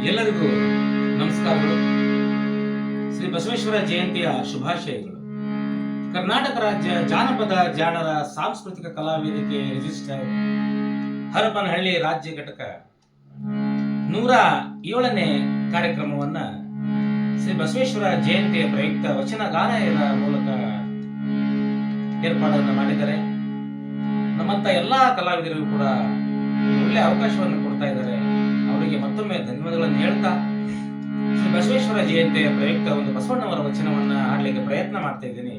ಎಲ್ಲರಿಗೂ ನಮಸ್ಕಾರಗಳು. ಶ್ರೀ ಬಸವೇಶ್ವರ ಜಯಂತಿಯ ಶುಭಾಶಯಗಳು. ಕರ್ನಾಟಕ ರಾಜ್ಯ ಜಾನಪದ ಜಾಣರ ಸಾಂಸ್ಕೃತಿಕ ಕಲಾ ವೇದಿಕೆ ರಿಜಿಸ್ಟರ್ ಹರಪನಹಳ್ಳಿ ರಾಜ್ಯ ಘಟಕ 107ನೇ ಕಾರ್ಯಕ್ರಮವನ್ನ ಶ್ರೀ ಬಸವೇಶ್ವರ ಜಯಂತಿಯ ಪ್ರಯುಕ್ತ ವಚನ ಗಾಯನದ ಮೂಲಕ ಏರ್ಪಾಡನ್ನು ಮಾಡಿದ್ದಾರೆ. ನಮ್ಮಂತ ಎಲ್ಲಾ ಕಲಾವಿದರಿಗೂ ಕೂಡ ಒಳ್ಳೆ ಅವಕಾಶವನ್ನು ಕೊಡ್ತಾ ಇದ್ದಾರೆ. ಅವರಿಗೆ ಮತ್ತೊಮ್ಮೆ ಧನ್ಯವಾದಗಳನ್ನು ಹೇಳ್ತಾ ಶ್ರೀ ಬಸವೇಶ್ವರ ಜಯಂತಿಯ ಪ್ರಯುಕ್ತ ಒಂದು ಬಸವಣ್ಣವರ ವಚನವನ್ನ ಹಾಡಲಿಕ್ಕೆ ಪ್ರಯತ್ನ ಮಾಡ್ತಾ ಇದ್ದೀನಿ.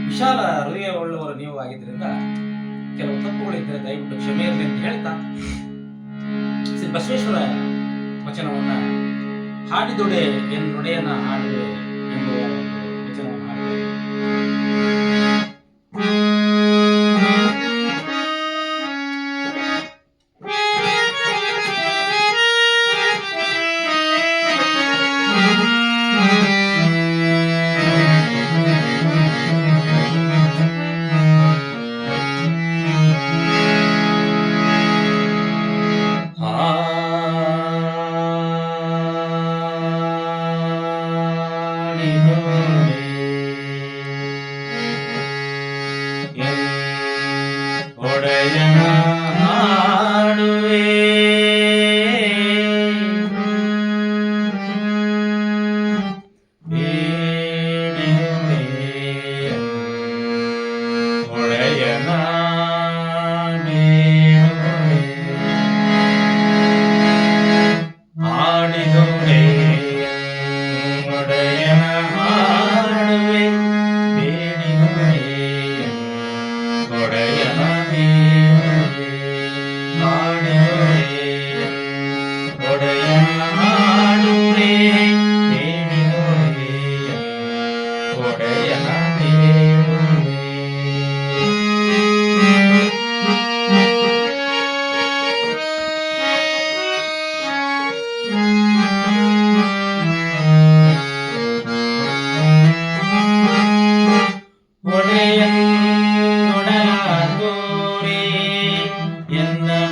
ವಿಶಾಲ ಹೃದಯವುಳ್ಳವರು ನೀವು ಆಗಿದ್ದರಿಂದ ಕೆಲವು ತಪ್ಪುಗಳಿದ್ದರೆ ದಯವಿಟ್ಟು ಕ್ಷಮೆ ಇರಲಿ ಅಂತ ಹೇಳ್ತಾ ಶ್ರೀ ಬಸವೇಶ್ವರ ವಚನವನ್ನ ಹಾಡಿದೊಡೆ ಎನ್ ನುಡೆಯನ್ನ ಹಾಡುವೆ ಎಂಬುವ ವಚನವನ್ನು ಹಾಡ್ತೇವೆ.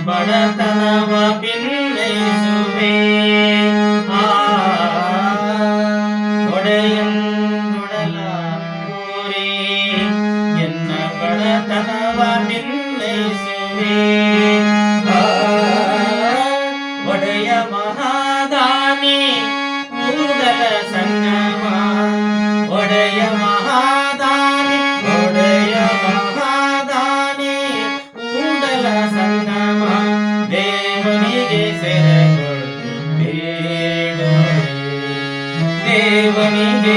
ಬಡತನವ ಭಿನ್ನೈಸುವೆ ಒಡೆಯನ್ನೊಡಲ ಕೋರಿ ಎನ್ನ ಬಡತನವ ಭಿನ್ನೈಸುವೆ ಒಡೆಯ ಮಹಾದಾನಿ ಕೂಡಲ ಸಂಗಮ ಒಡೆಯ ಮಹಾದಾನಿ ಒಡೆಯ ಮಹಾದಾನಿ ಕೂಡಲ ಸಂಗಮ ದೇವನಿಗೆ ಸೆರೆಗೊಟ್ಟು ಬೇಡುವೆ ದೇವನಿಗೆ